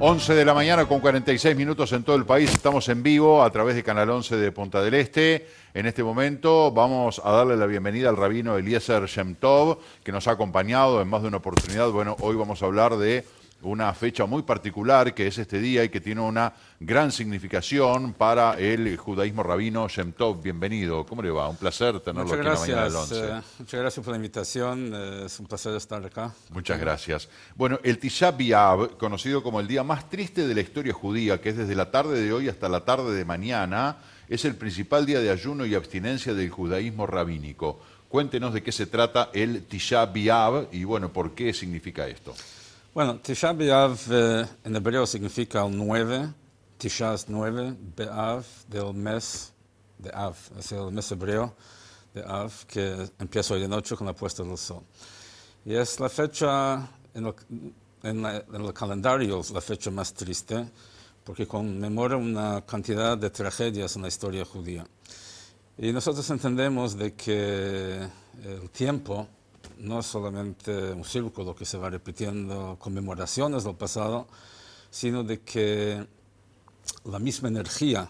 11 de la mañana con 46 minutos en todo el país. Estamos en vivo a través de Canal 11 de Punta del Este. En este momento vamos a darle la bienvenida al rabino Eliezer Shem Tov, que nos ha acompañado en más de una oportunidad. Bueno, hoy vamos a hablar de una fecha muy particular, que es este día y que tiene una gran significación para el judaísmo rabino Shem Tov. Bienvenido. ¿Cómo le va? Un placer tenerlo aquí en la mañana del 11. Muchas gracias por la invitación. Es un placer estar acá. Muchas gracias. Bueno, el Tisha B'Av, conocido como el día más triste de la historia judía, que es desde la tarde de hoy hasta la tarde de mañana, es el principal día de ayuno y abstinencia del judaísmo rabínico. Cuéntenos de qué se trata el Tisha B'Av y, bueno, por qué significa esto. Bueno, Tisha B'Av en hebreo significa el 9. Tisha es 9, B'Av del mes de Av, es el mes hebreo de Av, que empieza hoy de noche con la puesta del sol. Y es la fecha, en el calendario, la fecha más triste, porque conmemora una cantidad de tragedias en la historia judía. Y nosotros entendemos de que el tiempo no es solamente un círculo que se va repitiendo conmemoraciones del pasado, sino de que la misma energía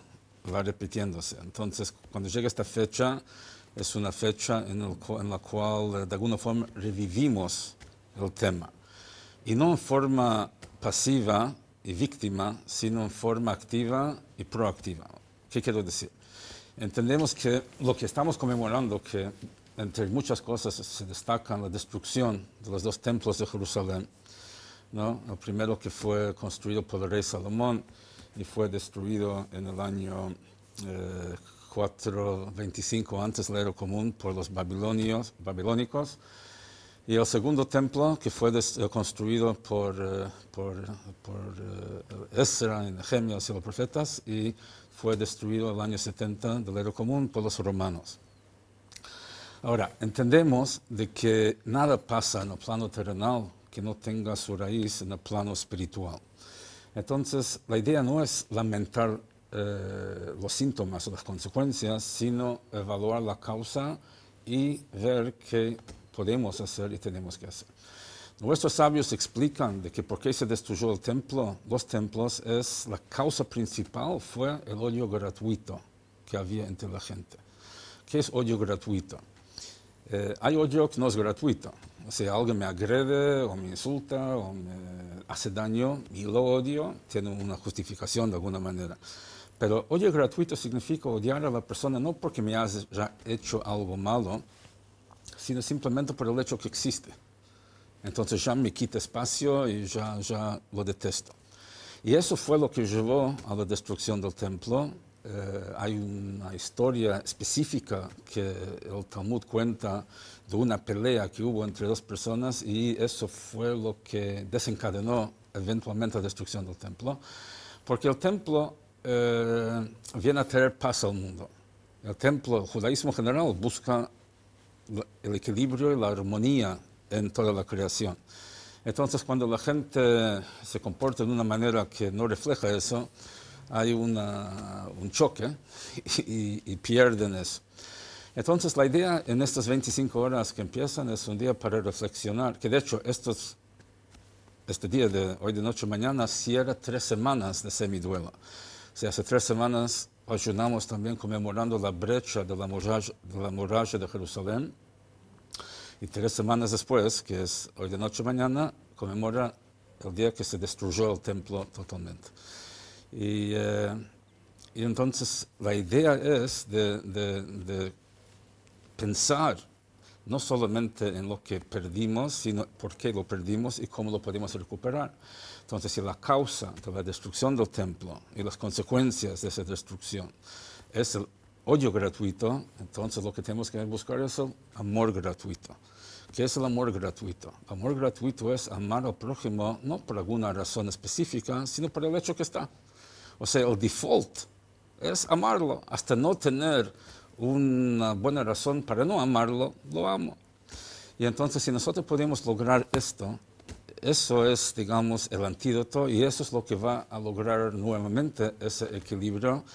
va repitiéndose. Entonces, cuando llega esta fecha, es una fecha en la cual de alguna forma revivimos el tema. Y no en forma pasiva y víctima, sino en forma activa y proactiva. ¿Qué quiero decir? Entendemos que lo que estamos conmemorando, que entre muchas cosas se destaca la destrucción de los dos templos de Jerusalén, ¿no? El primero que fue construido por el rey Salomón y fue destruido en el año 425 antes de la era común por los babilónicos, y el segundo templo que fue construido por Ezra y Nehemia, los profetas, y fue destruido en el año 70 de la era común por los romanos. Ahora, entendemos de que nada pasa en el plano terrenal que no tenga su raíz en el plano espiritual. Entonces, la idea no es lamentar los síntomas o las consecuencias, sino evaluar la causa y ver qué podemos hacer y tenemos que hacer. Nuestros sabios explican de que por qué se destruyó el templo, los templos, es la causa principal fue el odio gratuito que había entre la gente. ¿Qué es odio gratuito? Hay odio que no es gratuito. O sea, alguien me agrede o me insulta o me hace daño y lo odio, tiene una justificación de alguna manera. Pero odio gratuito significa odiar a la persona no porque me haya hecho algo malo, sino simplemente por el hecho que existe. Entonces ya me quita espacio y ya lo detesto. Y eso fue lo que llevó a la destrucción del templo. Hay una historia específica que el Talmud cuenta de una pelea que hubo entre dos personas y eso fue lo que desencadenó eventualmente la destrucción del templo, porque el templo viene a traer paz al mundo. El templo, el judaísmo general, busca el equilibrio y la armonía en toda la creación. Entonces, cuando la gente se comporta de una manera que no refleja eso, hay un choque y pierden eso. Entonces, la idea en estas 25 horas que empiezan es un día para reflexionar, que de hecho este día de hoy de noche mañana cierra 3 semanas de semiduelo. O sea, hace 3 semanas ayunamos también conmemorando la brecha de la muralla de Jerusalén. Y 3 semanas después, que es hoy de noche mañana, conmemora el día que se destruyó el templo totalmente. Y entonces la idea es de pensar no solamente en lo que perdimos, sino por qué lo perdimos y cómo lo podemos recuperar. Entonces, si la causa de la destrucción del templo y las consecuencias de esa destrucción es el odio gratuito, entonces lo que tenemos que buscar es el amor gratuito. ¿Qué es el amor gratuito? El amor gratuito es amar al prójimo no por alguna razón específica, sino por el hecho que está. O sea, el default es amarlo. Hasta no tener una buena razón para no amarlo, lo amo. Y entonces, si nosotros podemos lograr esto, eso es, digamos, el antídoto y eso es lo que va a lograr nuevamente ese equilibrio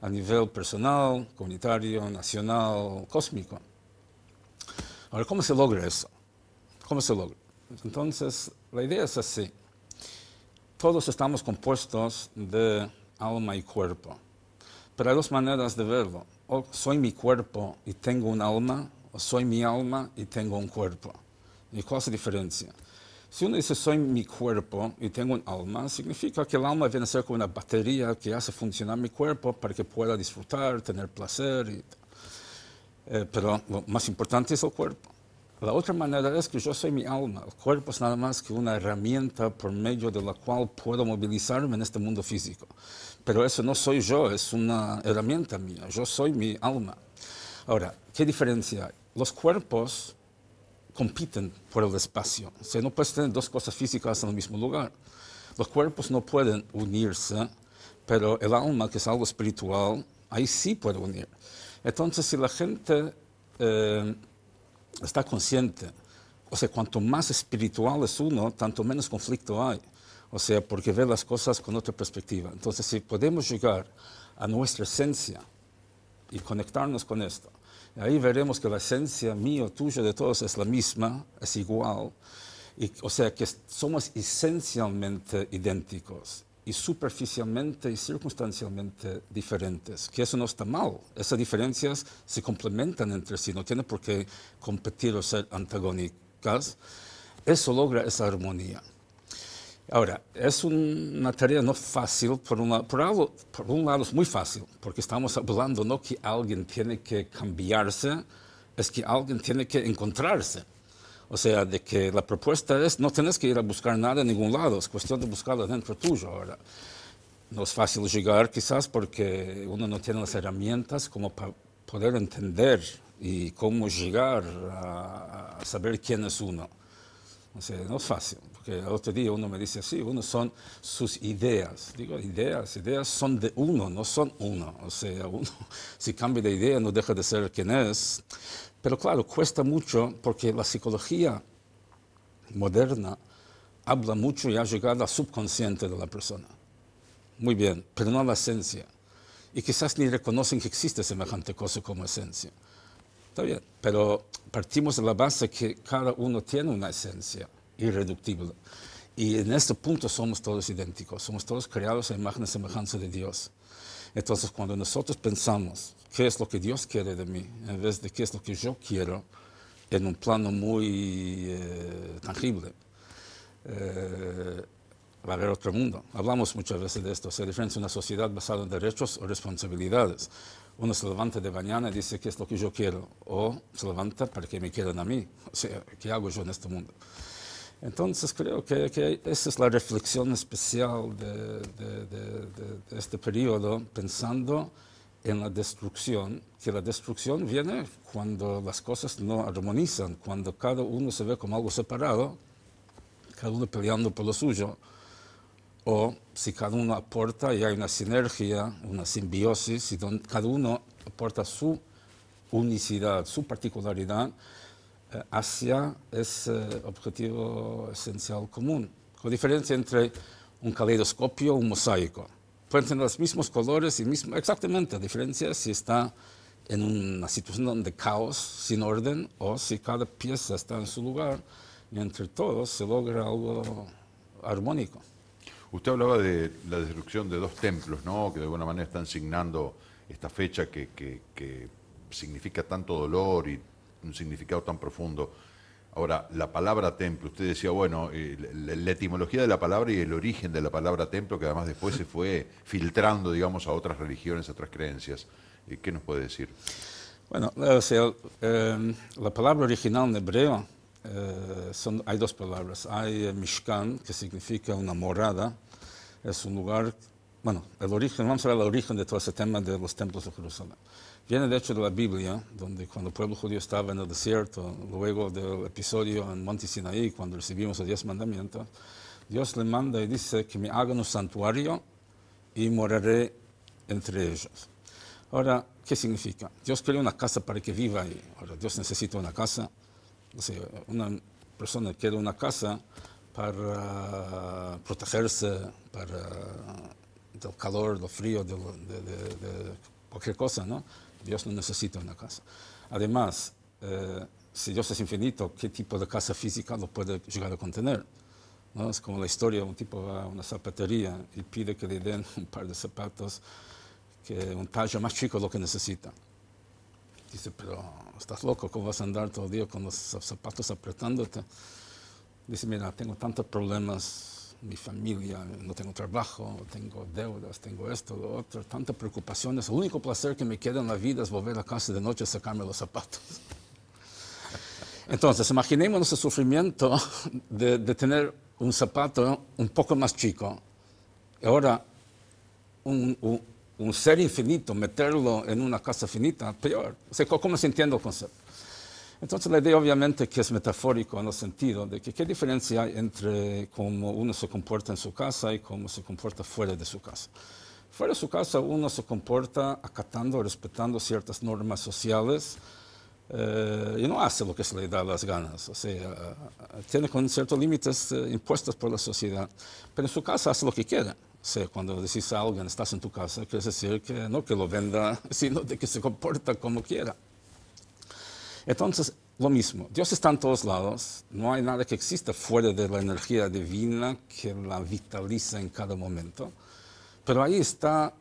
a nivel personal, comunitario, nacional, cósmico. Ahora, ¿cómo se logra eso? ¿Cómo se logra? Entonces, la idea es así. todos estamos compuestos de alma y cuerpo. Pero hay dos maneras de verlo. O soy mi cuerpo y tengo un alma, o soy mi alma y tengo un cuerpo. ¿Y cuál es la diferencia? Si uno dice soy mi cuerpo y tengo un alma, significa que el alma viene a ser como una batería que hace funcionar mi cuerpo para que pueda disfrutar, tener placer. Pero lo más importante es el cuerpo. La otra manera es que yo soy mi alma. El cuerpo es nada más que una herramienta por medio de la cual puedo movilizarme en este mundo físico. Pero eso no soy yo, es una herramienta mía. Yo soy mi alma. Ahora, ¿qué diferencia hay? Los cuerpos compiten por el espacio. O sea, no puedes tener dos cosas físicas en el mismo lugar. Los cuerpos no pueden unirse, pero el alma, que es algo espiritual, ahí sí puede unir. Entonces, si la gente está consciente, o sea, cuanto más espiritual es uno, tanto menos conflicto hay. O sea, porque ve las cosas con otra perspectiva. Entonces, si podemos llegar a nuestra esencia y conectarnos con esto, ahí veremos que la esencia mía, tuya, de todos es la misma, es igual. O sea, que somos esencialmente idénticos y superficialmente y circunstancialmente diferentes, que eso no está mal. Esas diferencias se complementan entre sí, no tienen por qué competir o ser antagónicas. Eso logra esa armonía. Ahora, es una tarea no fácil, por un lado es muy fácil, porque estamos hablando no que alguien tiene que cambiarse, es que alguien tiene que encontrarse. O sea, de que la propuesta es, no tienes que ir a buscar nada en ningún lado, es cuestión de buscarlo dentro tuyo. Ahora, no es fácil llegar quizás porque uno no tiene las herramientas como para poder entender y cómo llegar a saber quién es uno. O sea, no es fácil, porque el otro día uno me dice así, uno son sus ideas. Digo, ideas son de uno, no son uno. O sea, uno si cambia de idea no deja de ser quien es. Pero claro, cuesta mucho porque la psicología moderna habla mucho y ha llegado al subconsciente de la persona. Muy bien, pero no a la esencia. Y quizás ni reconocen que existe semejante cosa como esencia. Está bien, pero partimos de la base que cada uno tiene una esencia irreductible. Y en este punto somos todos idénticos, somos todos creados a imagen y semejanza de Dios. Entonces, cuando nosotros pensamos qué es lo que Dios quiere de mí, en vez de qué es lo que yo quiero, en un plano muy tangible, va a haber otro mundo. Hablamos muchas veces de esto, o sea, la diferencia de una sociedad basada en derechos o responsabilidades. Uno se levanta de mañana y dice qué es lo que yo quiero, o se levanta para que me quieran a mí. O sea, ¿qué hago yo en este mundo? Entonces creo que esa es la reflexión especial de este periodo, pensando en la destrucción, que la destrucción viene cuando las cosas no armonizan, cuando cada uno se ve como algo separado, cada uno peleando por lo suyo, o si cada uno aporta y hay una sinergia, una simbiosis, y donde cada uno aporta su unicidad, su particularidad hacia ese objetivo esencial común. Con diferencia entre un caleidoscopio y un mosaico. Pueden tener los mismos colores y exactamente, la diferencia es si está en una situación de caos, sin orden, o si cada pieza está en su lugar y entre todos se logra algo armónico. Usted hablaba de la destrucción de dos templos, ¿no? Que de alguna manera están signando esta fecha que significa tanto dolor y un significado tan profundo. Ahora, la palabra templo, usted decía, bueno, la etimología de la palabra y el origen de la palabra templo, que además después se fue filtrando, digamos, a otras religiones, a otras creencias. ¿Qué nos puede decir? Bueno, o sea, la palabra original en hebreo, hay dos palabras. Hay Mishkan, que significa una morada, es un lugar, bueno, el origen, vamos a ver el origen de todo ese tema de los templos de Jerusalén. Viene de hecho de la Biblia, donde cuando el pueblo judío estaba en el desierto, luego del episodio en Monte Sinaí, cuando recibimos los 10 mandamientos, Dios le manda y dice que me hagan un santuario y moraré entre ellos. Ahora, ¿qué significa? Dios quiere una casa para que viva ahí. Ahora, Dios necesita una casa. O sea, una persona quiere una casa para protegerse del calor, del frío, de cualquier cosa, ¿no? Dios no necesita una casa. Además, si Dios es infinito, ¿qué tipo de casa física lo puede llegar a contener? ¿no? Es como la historia, un tipo va a una zapatería y pide que le den un par de zapatos que un tallo más chico de lo que necesita. Dice, pero estás loco, ¿cómo vas a andar todo el día con los zapatos apretándote? Dice, mira, tengo tantos problemas, mi familia, no tengo trabajo, tengo deudas, tengo esto, lo otro, tantas preocupaciones. El único placer que me queda en la vida es volver a casa de noche y sacarme los zapatos. Entonces, imaginemos el sufrimiento de tener un zapato un poco más chico. Ahora, un ser infinito, meterlo en una casa finita, peor. O sea, ¿cómo se entiende el concepto? Entonces, la idea obviamente que es metafórico en el sentido de que qué diferencia hay entre cómo uno se comporta en su casa y cómo se comporta fuera de su casa. Fuera de su casa uno se comporta acatando, respetando ciertas normas sociales, y no hace lo que se le da las ganas, o sea, tiene con ciertos límites impuestos por la sociedad, pero en su casa hace lo que quiere. O sea, cuando decís a alguien, estás en tu casa, quiere decir que no que lo venda, sino de que se comporta como quiera. Entonces, lo mismo, Dios está en todos lados, no hay nada que exista fuera de la energía divina que la vitaliza en cada momento, pero ahí está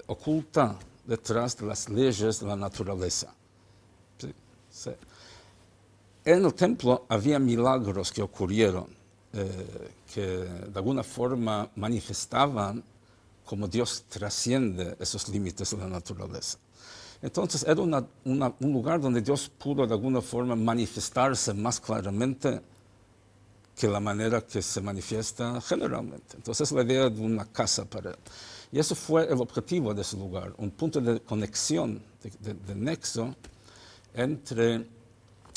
oculta detrás de las leyes de la naturaleza. Sí, sí. En el templo había milagros que ocurrieron, que de alguna forma manifestaban cómo Dios trasciende esos límites de la naturaleza. Entonces era un lugar donde Dios pudo de alguna forma manifestarse más claramente que la manera que se manifiesta generalmente. Entonces es la idea de una casa para él. Y eso fue el objetivo de ese lugar, un punto de conexión, de nexo entre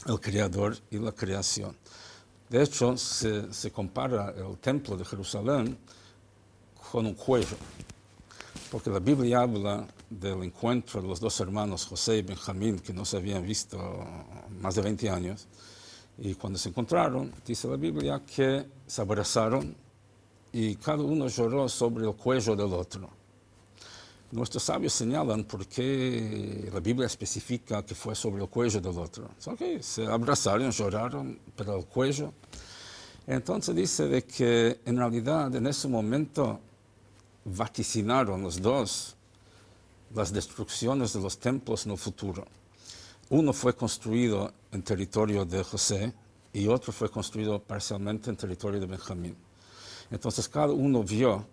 el Creador y la creación. De hecho, se compara el templo de Jerusalén con un cuello, porque la Biblia habla del encuentro de los dos hermanos, José y Benjamín, que no se habían visto más de 20 años, y cuando se encontraron, dice la Biblia que se abrazaron y cada uno lloró sobre el cuello del otro. Nuestros sabios señalan por qué la Biblia especifica que fue sobre el cuello del otro. Okay, se abrazaron, lloraron, pero el cuello. Entonces dice de que en realidad en ese momento vaticinaron los dos las destrucciones de los templos en el futuro. Uno fue construido en territorio de José y otro fue construido parcialmente en territorio de Benjamín. Entonces cada uno vio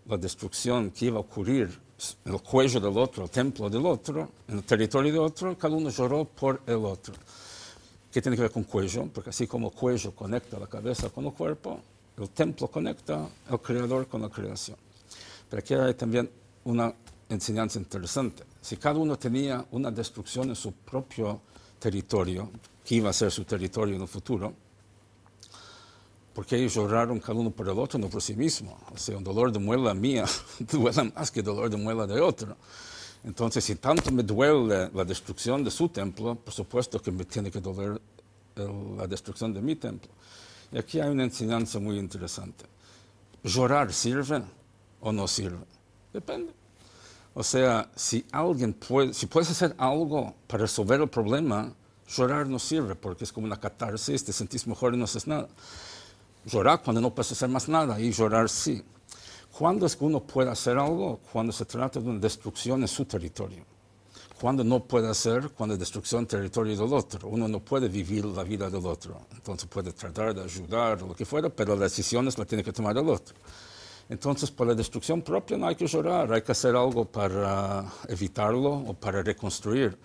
la destrucción que iba a ocurrir en el cuello del otro, el templo del otro, en el territorio del otro, cada uno lloró por el otro. ¿Qué tiene que ver con cuello? Porque así como el cuello conecta la cabeza con el cuerpo, el templo conecta al Creador con la creación. Pero aquí hay también una enseñanza interesante. Si cada uno tenía una destrucción en su propio territorio, que iba a ser su territorio en el futuro, porque ellos lloraron cada uno por el otro, no por sí mismo. O sea, un dolor de muela mía duele más que el dolor de muela de otro. Entonces, si tanto me duele la destrucción de su templo, por supuesto que me tiene que doler la destrucción de mi templo. Y aquí hay una enseñanza muy interesante. ¿Llorar sirve o no sirve? Depende. O sea, si puedes hacer algo para resolver el problema, llorar no sirve porque es como una catarsis, te sentís mejor y no haces nada. Llorar cuando no puedes hacer más nada y llorar sí. ¿Cuándo es que uno puede hacer algo? Cuando se trata de una destrucción en su territorio. Cuando no puede hacer, cuando es destrucción en territorio del otro. Uno no puede vivir la vida del otro. Entonces puede tratar de ayudar o lo que fuera, pero las decisiones las tiene que tomar el otro. Entonces, por la destrucción propia no hay que llorar, hay que hacer algo para evitarlo o para reconstruir.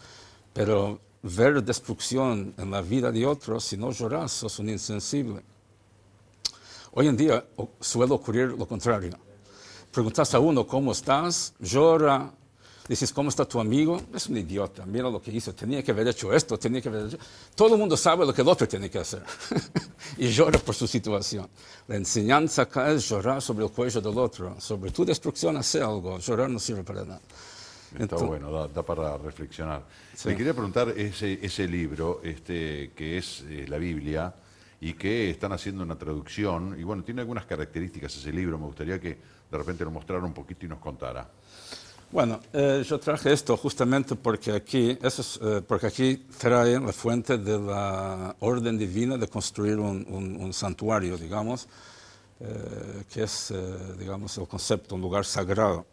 Pero ver destrucción en la vida de otros, si no lloras, sos un insensible. Hoy en día suele ocurrir lo contrario. Preguntas a uno, ¿cómo estás? Llora. Dices, ¿cómo está tu amigo? Es un idiota, mira lo que hizo, tenía que haber hecho esto, tenía que haber hecho... Todo el mundo sabe lo que el otro tiene que hacer. Y llora por su situación. La enseñanza acá es llorar sobre el cuello del otro. Sobre tu destrucción, hace algo. Llorar no sirve para nada. Está entonces, bueno, da para reflexionar. Sí. Le quería preguntar ese libro, que es la Biblia, y que están haciendo una traducción, y bueno, tiene algunas características ese libro, me gustaría que de repente lo mostrara un poquito y nos contara. Bueno, yo traje esto justamente porque porque aquí trae la fuente de la orden divina de construir un santuario, digamos, que es, digamos, el concepto, un lugar sagrado.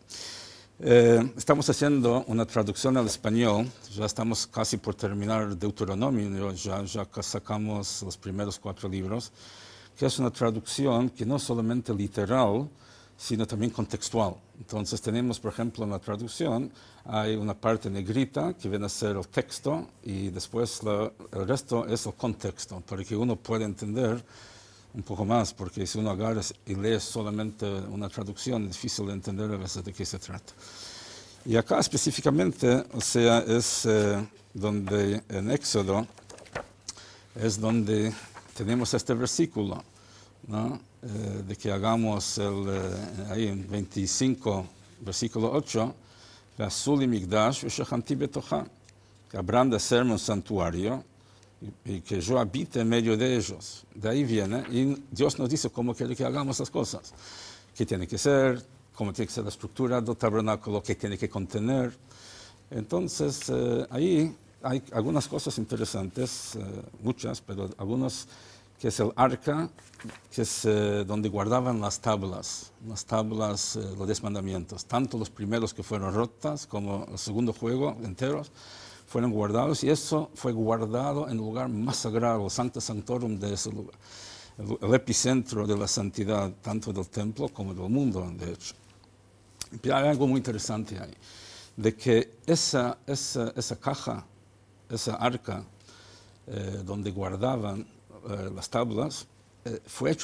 Estamos haciendo una traducción al español, ya estamos casi por terminar Deuteronomio, ya sacamos los primeros 4 libros, que es una traducción que no es solamente literal, sino también contextual. Entonces tenemos, por ejemplo, en la traducción, hay una parte negrita que viene a ser el texto y después el resto es el contexto, para que uno pueda entender un poco más, porque si uno agarra y lee solamente una traducción, es difícil de entender a veces de qué se trata. Y acá específicamente, o sea, es donde en Éxodo, es donde tenemos este versículo, ¿no? De que hagamos ahí en 25, versículo 8, que habrán de hacerme un santuario y que yo habite en medio de ellos. De ahí viene, y Dios nos dice cómo quiere que hagamos las cosas, qué tiene que ser, cómo tiene que ser la estructura del tabernáculo, qué tiene que contener. Entonces, ahí hay algunas cosas interesantes, muchas, pero algunas, que es el arca, que es donde guardaban las tablas, los 10 mandamientos. Tanto los primeros que fueron rotas como el segundo juego enteros fueron guardados, y eso fue guardado en el lugar más sagrado, el Sancta Sanctorum de ese lugar, el epicentro de la santidad, tanto del templo como del mundo, de hecho. Y hay algo muy interesante ahí, de que esa caja, esa arca, donde guardaban las tablas, fue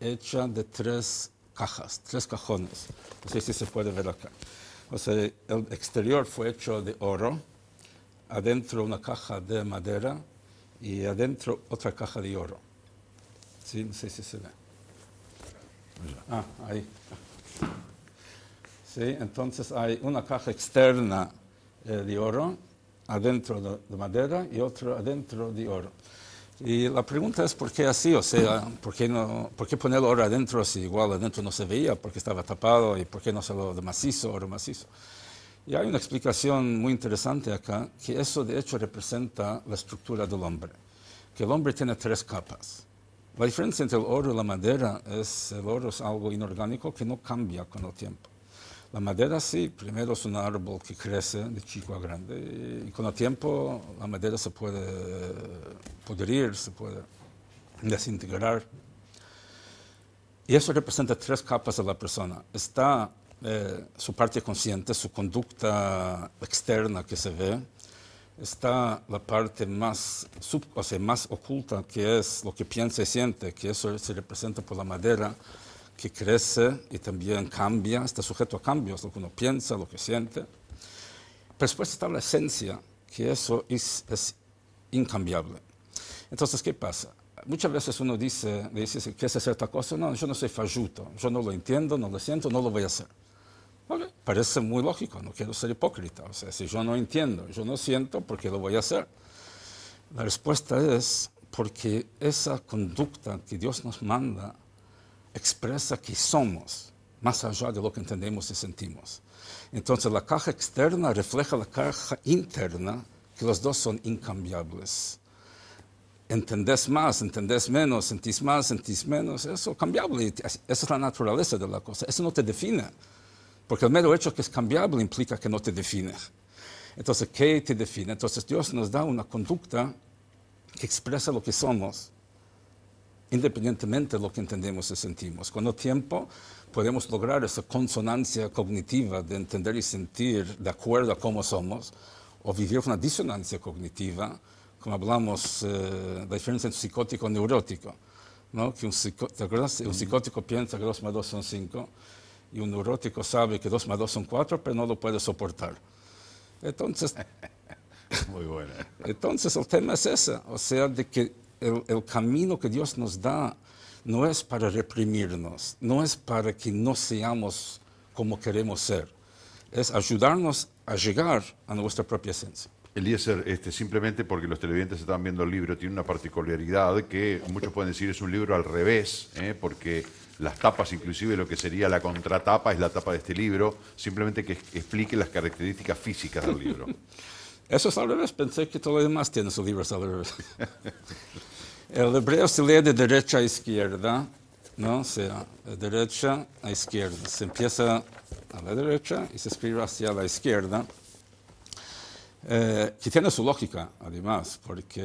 hecha de 3 cajas, 3 cajones. No sé si se puede ver acá. O sea, el exterior fue hecho de oro, adentro una caja de madera y adentro otra caja de oro. ¿Sí? No sé si se ve. Ah, ahí. Sí, entonces hay una caja externa de oro, adentro de madera, y otra adentro de oro. Y la pregunta es por qué así, o sea, ¿por qué poner oro adentro si igual adentro no se veía, porque estaba tapado, y por qué no hacerlo de macizo, oro macizo? Y hay una explicación muy interesante acá, que eso de hecho representa la estructura del hombre, que el hombre tiene 3 capas. La diferencia entre el oro y la madera es, el oro es algo inorgánico que no cambia con el tiempo. La madera sí, primero es un árbol que crece de chico a grande, y con el tiempo la madera se puede pudrir, se puede desintegrar. Y eso representa 3 capas de la persona. Está su parte consciente, su conducta externa que se ve. Está la parte más oculta, que es lo que piensa y siente, que eso se representa por la madera, que crece y también cambia, está sujeto a cambios, lo que uno piensa, lo que siente. Pero después está la esencia, que eso es incambiable. Entonces, ¿qué pasa? Muchas veces uno dice, ¿quieres hacer esta cosa? No, yo no soy fajuto, yo no lo entiendo, no lo siento, no lo voy a hacer. Okay. Parece muy lógico, no quiero ser hipócrita. O sea, si yo no entiendo, yo no siento, ¿por qué lo voy a hacer? La respuesta es porque esa conducta que Dios nos manda expresa que somos, más allá de lo que entendemos y sentimos. Entonces la caja externa refleja la caja interna, que los dos son incambiables. Entendés más, entendés menos, sentís más, sentís menos, eso es cambiable, esa es la naturaleza de la cosa, eso no te define, porque el mero hecho que es cambiable implica que no te define. Entonces, ¿qué te define? Entonces Dios nos da una conducta que expresa lo que somos, independientemente de lo que entendemos y sentimos. Con el tiempo podemos lograr esa consonancia cognitiva de entender y sentir de acuerdo a cómo somos, o vivir una disonancia cognitiva, como hablamos, la diferencia entre psicótico y neurótico, ¿no? Que ¿te acuerdas? Un psicótico piensa que 2 más 2 son 5, y un neurótico sabe que 2 más 2 son 4, pero no lo puede soportar. Entonces, muy bueno. Entonces el tema es ese, o sea, de que el camino que Dios nos da no es para reprimirnos, no es para que no seamos como queremos ser, es ayudarnos a llegar a nuestra propia esencia. Eliezer, simplemente porque los televidentes estaban viendo el libro, tiene una particularidad que muchos pueden decir es un libro al revés, porque las tapas, inclusive lo que sería la contratapa es la tapa de este libro, simplemente que explique las características físicas del libro. Eso es al revés, pensé que todo lo demás tiene sus libros al revés. El hebreo se lee de derecha a izquierda, ¿no? O sea, de derecha a izquierda. Se empieza a la derecha y se escribe hacia la izquierda. Que tiene su lógica, además, porque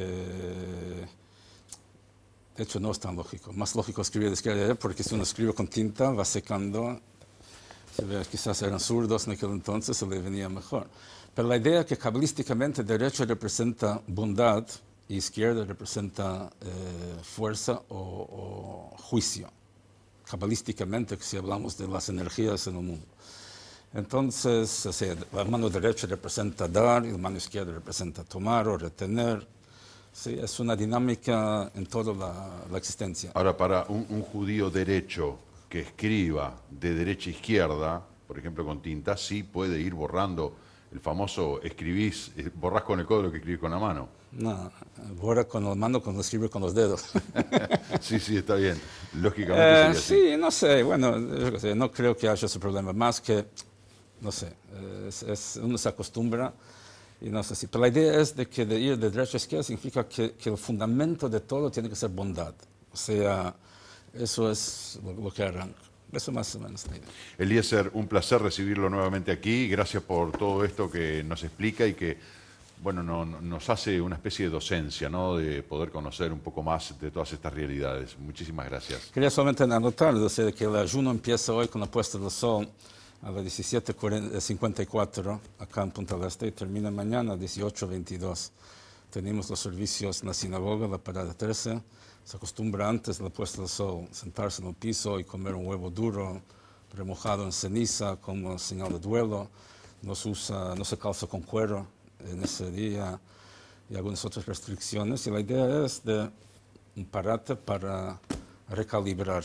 de hecho no es tan lógico. Más lógico escribir de izquierda a derecha, porque si uno escribe con tinta va secando. Quizás eran zurdos en aquel entonces, se le venía mejor. Pero la idea es que cabalísticamente derecha representa bondad y izquierda representa fuerza o juicio. Cabalísticamente, si hablamos de las energías en el mundo. Entonces, o sea, la mano derecha representa dar y la mano izquierda representa tomar o retener. Sí, es una dinámica en toda la existencia. Ahora, para un judío derecho que escriba de derecha a izquierda, por ejemplo con tinta, sí puede ir borrando el famoso borrás con el codo lo que escribís con la mano. No, borra con la mano cuando escribe con los dedos. Sí, está bien. Lógicamente sería así. Sí, no sé, bueno, no creo que haya ese problema. Más que, no sé, uno se acostumbra y no sé si. Pero la idea es de que de ir de derecha a izquierda significa que el fundamento de todo tiene que ser bondad. O sea, eso es lo que arranca. Eso más o menos la idea. Eliezer, un placer recibirlo nuevamente aquí. Gracias por todo esto que nos explica y que, bueno, nos hace una especie de docencia, ¿no? De poder conocer un poco más de todas estas realidades. Muchísimas gracias. Quería solamente anotar, o sea, que el ayuno empieza hoy con la puesta del sol a las 17:54 acá en Punta del Este y termina mañana a 18:22. Tenemos los servicios en la sinagoga, la parada 13. Se acostumbra antes de la puesta del sol sentarse en el piso y comer un huevo duro, remojado en ceniza como señal de duelo. No se calza con cuero en ese día y algunas otras restricciones. Y la idea es de un parate para recalibrar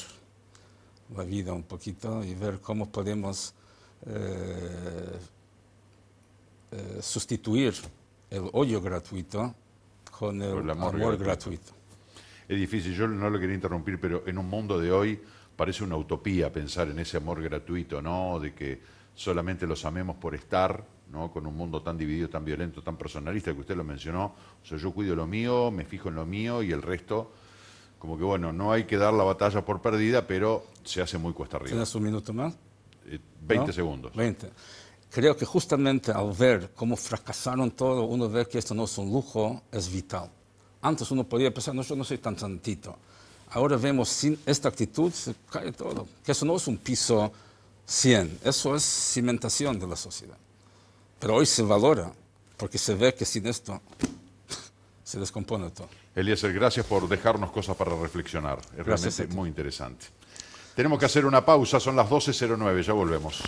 la vida un poquito y ver cómo podemos sustituir el odio gratuito con el amor gratuito. Es difícil, yo no lo quería interrumpir, pero en un mundo de hoy parece una utopía pensar en ese amor gratuito, ¿no? De que solamente los amemos por estar, ¿no? Con un mundo tan dividido, tan violento, tan personalista, que usted lo mencionó. O sea, yo cuido lo mío, me fijo en lo mío y el resto, como que bueno, no hay que dar la batalla por perdida, pero se hace muy cuesta arriba. ¿Tienes un minuto más? 20 ¿No? segundos. 20. Creo que justamente al ver cómo fracasaron todo, uno ve que esto no es un lujo, es vital. Antes uno podía pensar, no, yo no soy tan santito. Ahora vemos, sin esta actitud se cae todo. Que eso no es un piso 100, eso es cimentación de la sociedad. Pero hoy se valora, porque se ve que sin esto se descompone todo. Eliezer, gracias por dejarnos cosas para reflexionar. Es Gracias realmente muy interesante. Tenemos que hacer una pausa, son las 12:09, ya volvemos.